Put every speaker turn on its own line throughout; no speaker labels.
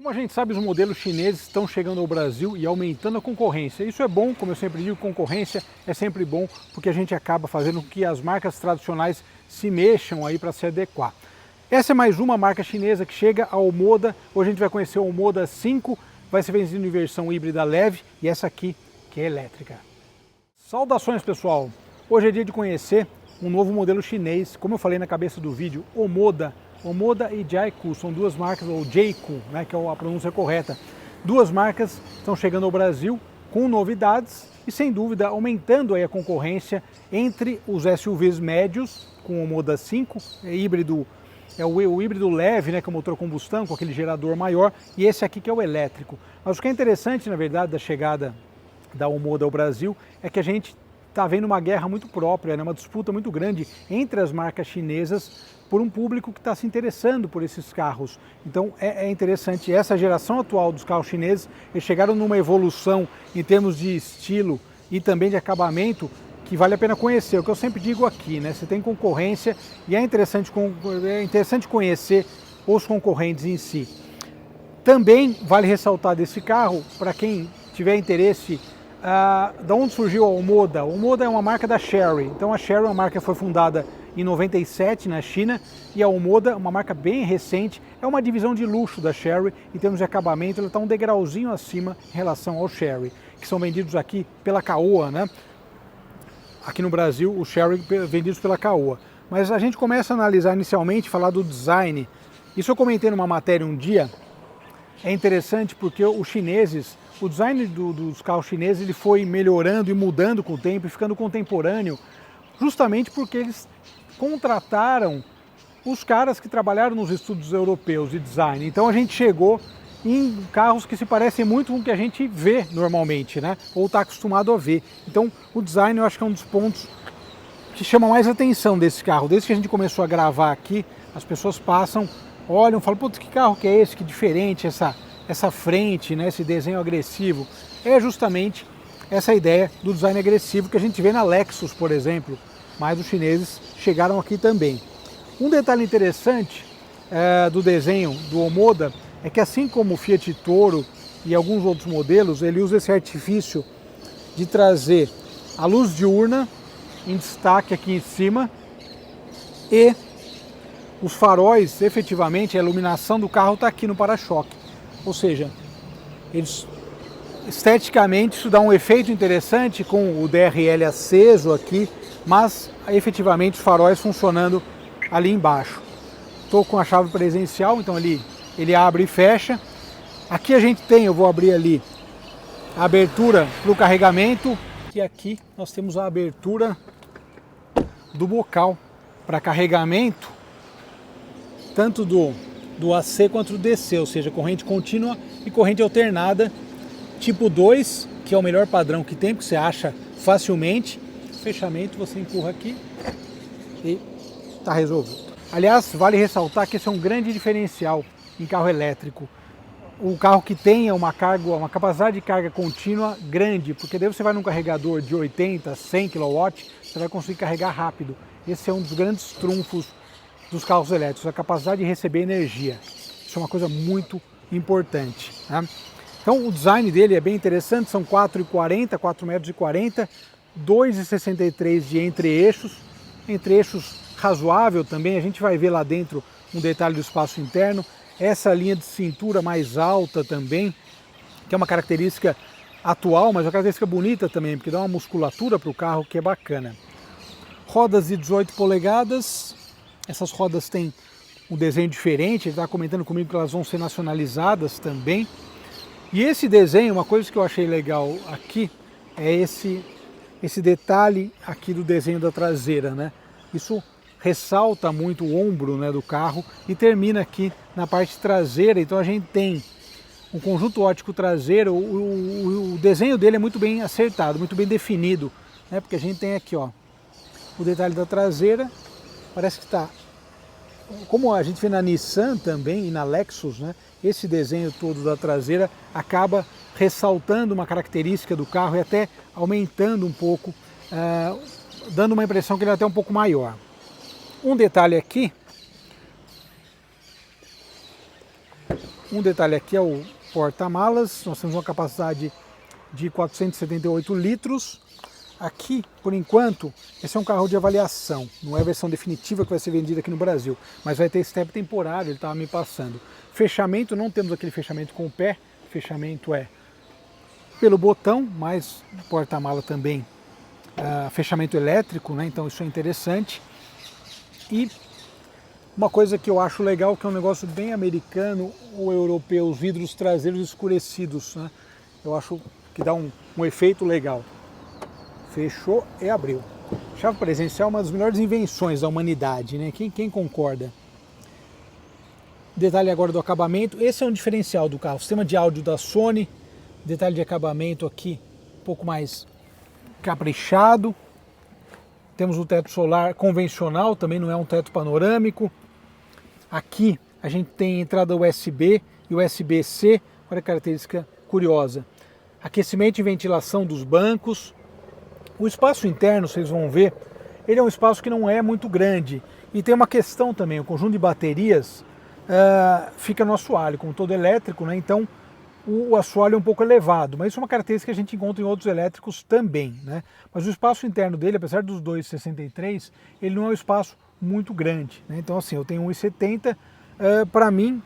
Como a gente sabe, os modelos chineses estão chegando ao Brasil e aumentando a concorrência. Isso é bom, como eu sempre digo, concorrência é sempre bom, porque a gente acaba fazendo com que as marcas tradicionais se mexam aí para se adequar. Essa é mais uma marca chinesa que chega, a Omoda. Hoje a gente vai conhecer a Omoda 5, vai ser vendido em versão híbrida leve, e essa aqui que é elétrica. Saudações, pessoal! Hoje é dia de conhecer um novo modelo chinês, como eu falei na cabeça do vídeo, Omoda. Omoda e Jayco são duas marcas, ou Jayco, né, que é a pronúncia correta. Duas marcas estão chegando ao Brasil com novidades e, sem dúvida, aumentando aí a concorrência entre os SUVs médios, com o Omoda 5, híbrido, o híbrido leve, né, com motor a combustão, com aquele gerador maior, e esse aqui que é o elétrico. Mas o que é interessante, na verdade, da chegada da Omoda ao Brasil é que a gente está vendo uma guerra muito própria, né, uma disputa muito grande entre as marcas chinesas por um público que está se interessando por esses carros. Então é interessante, essa geração atual dos carros chineses, eles chegaram numa evolução em termos de estilo e também de acabamento que vale a pena conhecer. O que eu sempre digo aqui, né? Você tem concorrência e é interessante conhecer os concorrentes em si. Também vale ressaltar desse carro, para quem tiver interesse, da onde surgiu a Omoda. A Omoda é uma marca da Chery. Então a Chery é uma marca que foi fundada em 97 na China, e a Omoda, uma marca bem recente, é uma divisão de luxo da Chery. Em termos de acabamento, ela está um degrauzinho acima em relação ao Chery, que são vendidos aqui pela Caoa, né? Aqui no Brasil, o Chery vendidos pela Caoa. Mas a gente começa a analisar inicialmente, falar do design. Isso eu comentei numa matéria um dia. É interessante porque os chineses, o design dos carros chineses, ele foi melhorando e mudando com o tempo e ficando contemporâneo, justamente porque eles contrataram os caras que trabalharam nos estudos europeus de design. Então a gente chegou em carros que se parecem muito com o que a gente vê normalmente, né? Ou está acostumado a ver. Então o design eu acho que é um dos pontos que chama mais atenção desse carro. Desde que a gente começou a gravar aqui, as pessoas passam, olham, falam, putz, que carro que é esse, que diferente essa frente, né? Esse desenho agressivo. É justamente essa ideia do design agressivo que a gente vê na Lexus, por exemplo. Mas os chineses chegaram aqui também. Um detalhe interessante do desenho do Omoda é que, assim como o Fiat Toro e alguns outros modelos, ele usa esse artifício de trazer a luz diurna em destaque aqui em cima e os faróis, efetivamente, a iluminação do carro está aqui no para-choque. Ou seja, esteticamente isso dá um efeito interessante com o DRL aceso aqui, mas efetivamente os faróis funcionando ali embaixo. Estou com a chave presencial, então ele abre e fecha. Aqui a gente tem, eu vou abrir ali, a abertura para o carregamento, e aqui nós temos a abertura do bocal para carregamento, tanto do AC quanto do DC, ou seja, corrente contínua e corrente alternada, tipo 2, que é o melhor padrão que tem, que você acha facilmente. Fechamento, você empurra aqui e está resolvido. Aliás, vale ressaltar que esse é um grande diferencial em carro elétrico. O carro que tenha uma capacidade de carga contínua grande, porque daí você vai num carregador de 80, 100 kW, você vai conseguir carregar rápido. Esse é um dos grandes trunfos dos carros elétricos, a capacidade de receber energia. Isso é uma coisa muito importante, né? Então o design dele é bem interessante, são 4,40, 4,40 m, 2,63 de entre-eixos razoável também. A gente vai ver lá dentro um detalhe do espaço interno. Essa linha de cintura mais alta também, que é uma característica atual, mas uma característica bonita também, porque dá uma musculatura para o carro que é bacana. Rodas de 18 polegadas, essas rodas têm um desenho diferente, ele está comentando comigo que elas vão ser nacionalizadas também. E esse desenho, uma coisa que eu achei legal aqui, é esse detalhe aqui do desenho da traseira, né? Isso ressalta muito o ombro, né, do carro e termina aqui na parte traseira. Então a gente tem um conjunto óptico traseiro, o desenho dele é muito bem acertado, muito bem definido, né? Porque a gente tem aqui, ó, o detalhe da traseira, parece que está, como a gente vê na Nissan também e na Lexus, né? Esse desenho todo da traseira acaba ressaltando uma característica do carro e até aumentando um pouco, dando uma impressão que ele é até um pouco maior. Um detalhe aqui Um detalhe aqui é o porta-malas, nós temos uma capacidade de 478 litros. Aqui, por enquanto, esse é um carro de avaliação, não é a versão definitiva que vai ser vendida aqui no Brasil, mas vai ter step temporário, ele estava me passando. Fechamento, não temos aquele fechamento com o pé, fechamento é pelo botão, mas porta-mala também, fechamento elétrico, né? Então isso é interessante. E uma coisa que eu acho legal, que é um negócio bem americano ou europeu, os vidros traseiros escurecidos, né? Eu acho que dá um efeito legal. Fechou e abriu. Chave presencial é uma das melhores invenções da humanidade, né? Quem concorda? Detalhe agora do acabamento. Esse é um diferencial do carro. Sistema de áudio da Sony. Detalhe de acabamento aqui um pouco mais caprichado. Temos o teto solar convencional, também não é um teto panorâmico. Aqui a gente tem entrada USB e USB-C. Olha a característica curiosa. Aquecimento e ventilação dos bancos. O espaço interno, vocês vão ver, ele é um espaço que não é muito grande. E tem uma questão também, o conjunto de baterias fica no assoalho, como todo elétrico, né? Então o assoalho é um pouco elevado, mas isso é uma característica que a gente encontra em outros elétricos também, né? Mas o espaço interno dele, apesar dos 2,63, ele não é um espaço muito grande, né? Então assim, eu tenho 1,70, para mim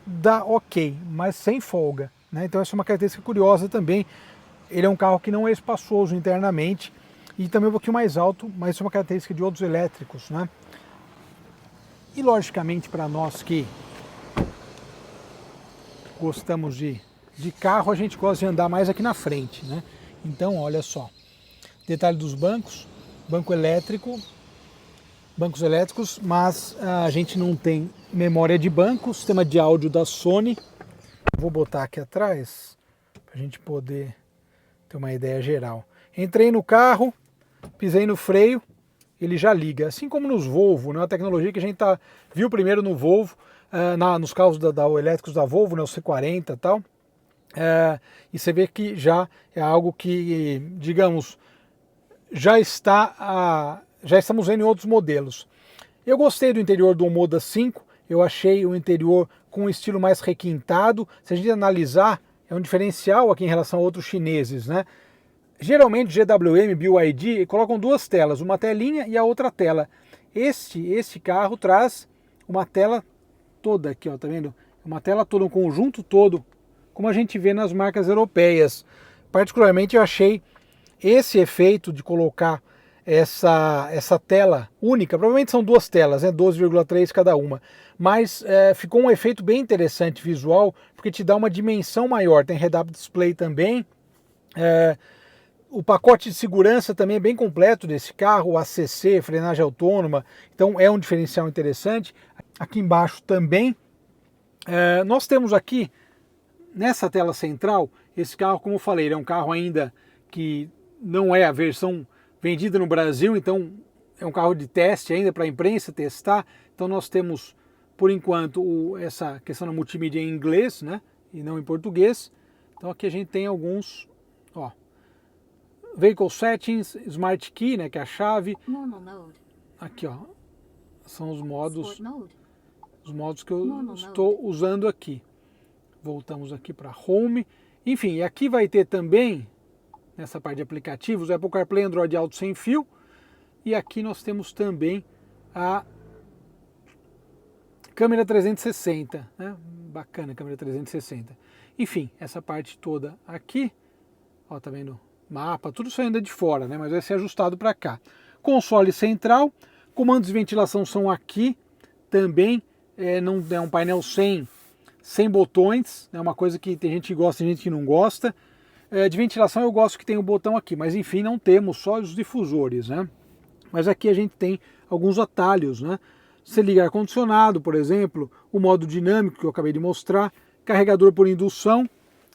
dá ok, mas sem folga, né? Então essa é uma característica curiosa também. Ele é um carro que não é espaçoso internamente e também um pouquinho mais alto, mas isso é uma característica de outros elétricos, né? E logicamente para nós que gostamos de carro, a gente gosta de andar mais aqui na frente, né? Então, olha só, detalhe dos bancos, banco elétrico, bancos elétricos, mas a gente não tem memória de banco, sistema de áudio da Sony. Vou botar aqui atrás para a gente poder ter uma ideia geral. Entrei no carro, pisei no freio, ele já liga. Assim como nos Volvo, né? A tecnologia que a gente viu primeiro no Volvo, nos carros elétricos da Volvo, né? O C40 e tal. E você vê que já é algo que, digamos, já estamos vendo em outros modelos. Eu gostei do interior do Omoda 5, eu achei o interior com um estilo mais requintado. Se a gente analisar, é um diferencial aqui em relação a outros chineses, né? Geralmente GWM, BYD colocam duas telas, uma telinha e a outra tela. Este carro traz uma tela toda aqui, ó, tá vendo? Uma tela toda, um conjunto todo, como a gente vê nas marcas europeias. Particularmente eu achei esse efeito de colocar essa tela única, provavelmente são duas telas, né, 12,3 cada uma, mas ficou um efeito bem interessante visual, porque te dá uma dimensão maior. Tem head-up display também, o pacote de segurança também é bem completo desse carro, ACC, frenagem autônoma, então é um diferencial interessante. Aqui embaixo também, nós temos aqui, nessa tela central, esse carro, como eu falei, ele é um carro ainda que não é a versão vendida no Brasil, então é um carro de teste ainda para a imprensa testar. Então nós temos, por enquanto, essa questão da multimídia em inglês, né, e não em português. Então aqui a gente tem alguns, ó, Vehicle Settings, Smart Key, né, que é a chave. Aqui, ó, são os modos que eu estou usando aqui. Voltamos aqui para Home. Enfim, e aqui vai ter também, nessa parte de aplicativos, Apple CarPlay, Android Auto sem fio. E aqui nós temos também a câmera 360, né? Bacana a câmera 360. Enfim, essa parte toda aqui, ó, tá vendo? Mapa, tudo isso ainda de fora, né? Mas vai ser ajustado para cá. Console central, comandos de ventilação são aqui também. Não é um painel sem botões, é uma coisa que tem gente que gosta e gente que não gosta. De ventilação eu gosto que tem o botão aqui, mas enfim, não temos, só os difusores, né? Mas aqui a gente tem alguns atalhos, né? Você liga ar-condicionado, por exemplo, o modo dinâmico que eu acabei de mostrar, carregador por indução,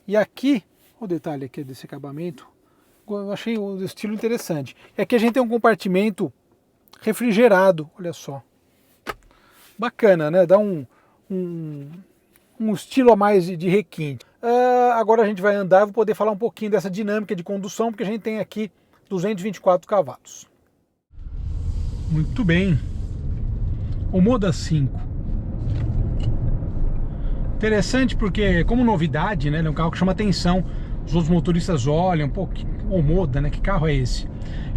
e aqui, olha o detalhe aqui desse acabamento, eu achei o estilo interessante. E aqui a gente tem um compartimento refrigerado, olha só. Bacana, né? Dá um estilo a mais de requinte. Agora a gente vai andar e vou poder falar um pouquinho dessa dinâmica de condução, porque a gente tem aqui 224 cavalos. Muito bem. O Omoda 5. Interessante porque, como novidade, né, ele é um carro que chama atenção. Os outros motoristas olham, pô, que Omoda, né? Que carro é esse?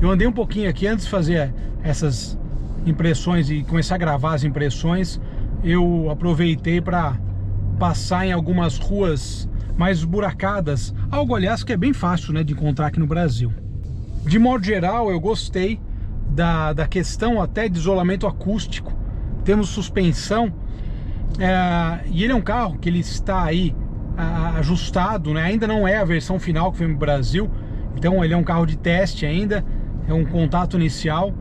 Eu andei um pouquinho aqui antes de fazer essas impressões e começar a gravar as impressões. Eu aproveitei para passar em algumas ruas mais esburacadas, algo aliás que é bem fácil, né, de encontrar aqui no Brasil. De modo geral, eu gostei da questão até de isolamento acústico. Temos suspensão, e ele é um carro que ele está aí ajustado, né? Ainda não é a versão final que veio no Brasil, então ele é um carro de teste ainda, é um contato inicial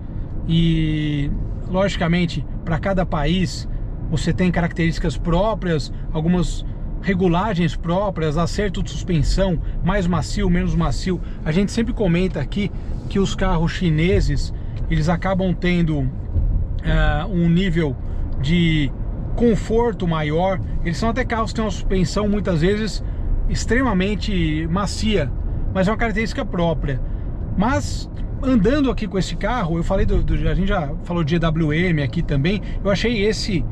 e logicamente para cada país você tem características próprias, algumas regulagens próprias, acerto de suspensão, mais macio, menos macio. A gente sempre comenta aqui que os carros chineses, eles acabam tendo um nível de conforto maior. Eles são até carros que têm uma suspensão muitas vezes extremamente macia, mas é uma característica própria. Mas andando aqui com esse carro, eu falei a gente já falou de GWM aqui também, eu achei esse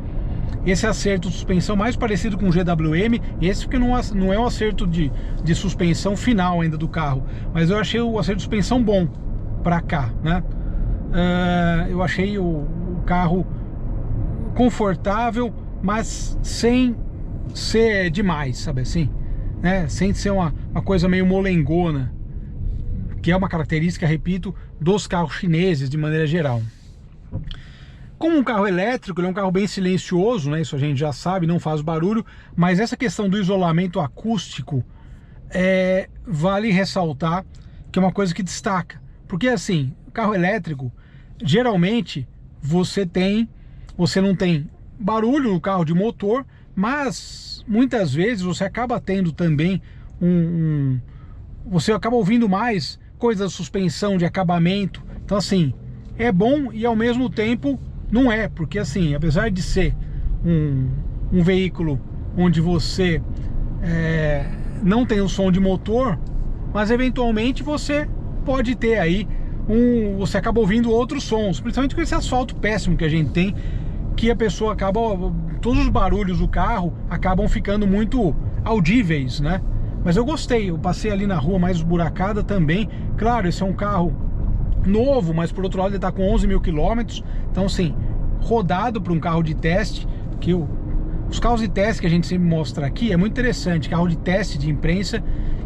acerto de suspensão mais parecido com o GWM, esse porque não é um acerto de suspensão final ainda do carro, mas eu achei o acerto de suspensão bom para cá, né? Eu achei o carro confortável, mas sem ser demais, sabe assim, né? Sem ser uma coisa meio molengona, que é uma característica, repito, dos carros chineses de maneira geral. Como um carro elétrico, ele é um carro bem silencioso, né? Isso a gente já sabe, não faz barulho, mas essa questão do isolamento acústico vale ressaltar que é uma coisa que destaca, porque assim, carro elétrico, geralmente você não tem barulho no carro de motor, mas muitas vezes você acaba tendo também você acaba ouvindo mais coisas de suspensão, de acabamento. Então assim, é bom e ao mesmo tempo não é, porque assim, apesar de ser um veículo onde você não tem o som de motor, mas eventualmente você pode ter aí você acaba ouvindo outros sons, principalmente com esse asfalto péssimo que a gente tem, que a pessoa acaba, todos os barulhos do carro acabam ficando muito audíveis, né? Mas eu gostei, eu passei ali na rua mais esburacada também. Claro, esse é um carro novo, mas por outro lado ele está com 11 mil quilômetros, então assim, rodado para um carro de teste, que os carros de teste que a gente sempre mostra aqui é muito interessante. Carro de teste de imprensa,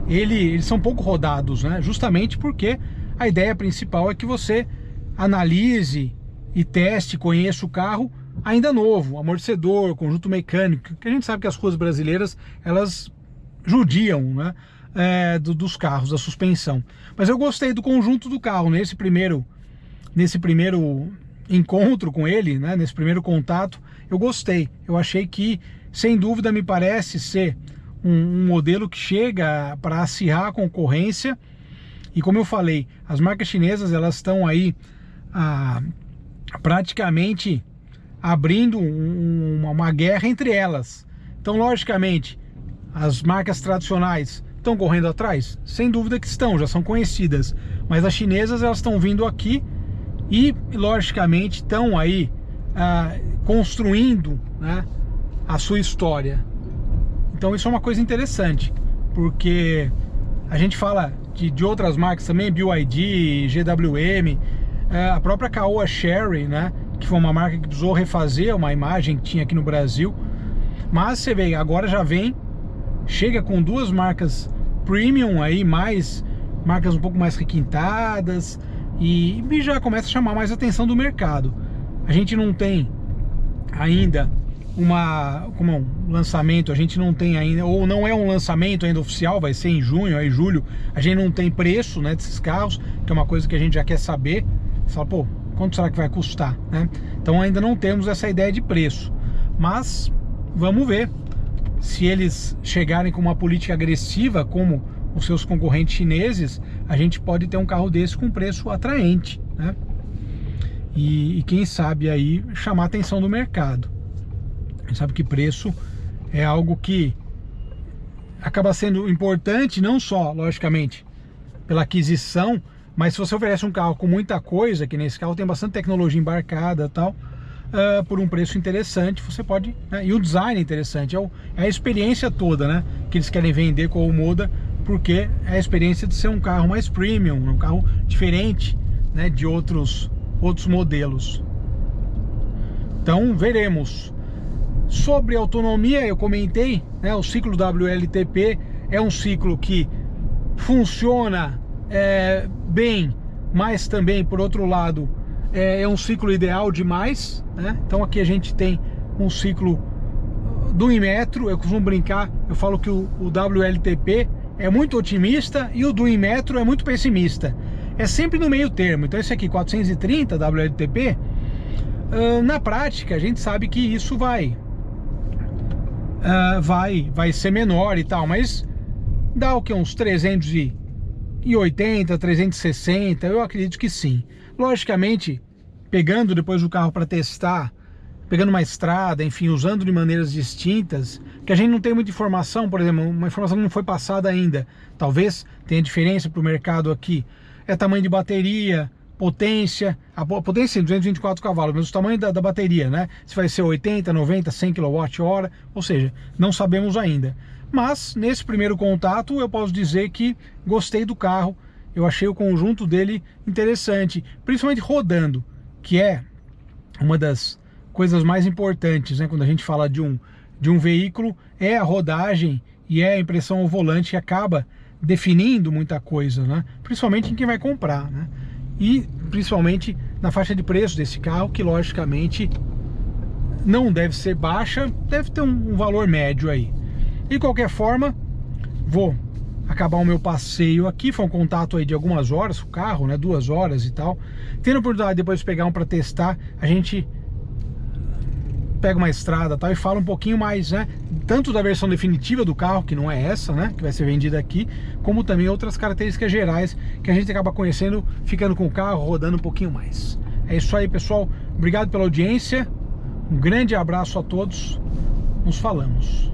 eles são pouco rodados, né? Justamente porque a ideia principal é que você analise e teste, conheça o carro ainda novo, amortecedor, conjunto mecânico, que a gente sabe que as ruas brasileiras, elas judiam, né, dos carros, da suspensão. Mas eu gostei do conjunto do carro, nesse primeiro encontro com ele, né, nesse primeiro contato, eu gostei. Eu achei que, sem dúvida, me parece ser um modelo que chega para acirrar a concorrência. E como eu falei, as marcas chinesas, elas estão aí praticamente abrindo uma guerra entre elas. Então, logicamente, as marcas tradicionais estão correndo atrás? Sem dúvida que estão, já são conhecidas. Mas as chinesas, elas estão vindo aqui e, logicamente, estão aí construindo, né, a sua história. Então isso é uma coisa interessante, porque a gente fala de outras marcas também, BYD, GWM, a própria Caoa Chery, né, que foi uma marca que precisou refazer uma imagem que tinha aqui no Brasil. Mas você vê, agora já chega com duas marcas premium aí, marcas um pouco mais requintadas, e já começa a chamar mais a atenção do mercado. A gente não tem ainda como um lançamento, a gente não tem ainda, ou não é um lançamento ainda oficial, vai ser em junho, aí julho, a gente não tem preço, né, desses carros, que é uma coisa que a gente já quer saber. Você fala, pô, quanto será que vai custar, né? Então ainda não temos essa ideia de preço, mas vamos ver se eles chegarem com uma política agressiva como os seus concorrentes chineses, a gente pode ter um carro desse com preço atraente, né? E quem sabe aí chamar a atenção do mercado. A gente sabe que preço é algo que acaba sendo importante, não só, logicamente, pela aquisição, mas se você oferece um carro com muita coisa, que nesse carro tem bastante tecnologia embarcada e tal, por um preço interessante, você pode, né? E o design é interessante, é a experiência toda, né, que eles querem vender com o Moda, porque é a experiência de ser um carro mais premium, um carro diferente, né, de outros modelos. Então veremos. Sobre autonomia, eu comentei, né, o ciclo WLTP é um ciclo que funciona bem, mas também, por outro lado, é um ciclo ideal demais, né? Então aqui a gente tem um ciclo do Inmetro. Eu costumo brincar, eu falo que o WLTP é muito otimista e o do Inmetro é muito pessimista. É sempre no meio termo. Então esse aqui, 430 WLTP, na prática a gente sabe que isso vai ser menor e tal, mas dá o que, uns 380, 360, eu acredito que sim. Logicamente, pegando depois o carro para testar, pegando uma estrada, enfim, usando de maneiras distintas, que a gente não tem muita informação, por exemplo, uma informação que não foi passada ainda, talvez tenha diferença para o mercado aqui, é tamanho de bateria, potência, a potência é 224 cavalos, mas o tamanho da bateria, né? Se vai ser 80, 90, 100 kWh, ou seja, não sabemos ainda. Mas, nesse primeiro contato, eu posso dizer que gostei do carro, eu achei o conjunto dele interessante, principalmente rodando, que é uma das coisas mais importantes, né? Quando a gente fala de um veículo, é a rodagem e é a impressão ao volante que acaba definindo muita coisa, né? Principalmente em quem vai comprar, né? E principalmente na faixa de preço desse carro, que logicamente não deve ser baixa, deve ter um valor médio aí. De qualquer forma, vou acabar o meu passeio aqui. Foi um contato aí de algumas horas com o carro, né? 2 horas e tal. Tendo a oportunidade depois de pegar um para testar, a gente pega uma estrada, tal, e fala um pouquinho mais, né? Tanto da versão definitiva do carro, que não é essa, né? Que vai ser vendida aqui, como também outras características gerais que a gente acaba conhecendo, ficando com o carro, rodando um pouquinho mais. É isso aí, pessoal. Obrigado pela audiência. Um grande abraço a todos. Nos falamos.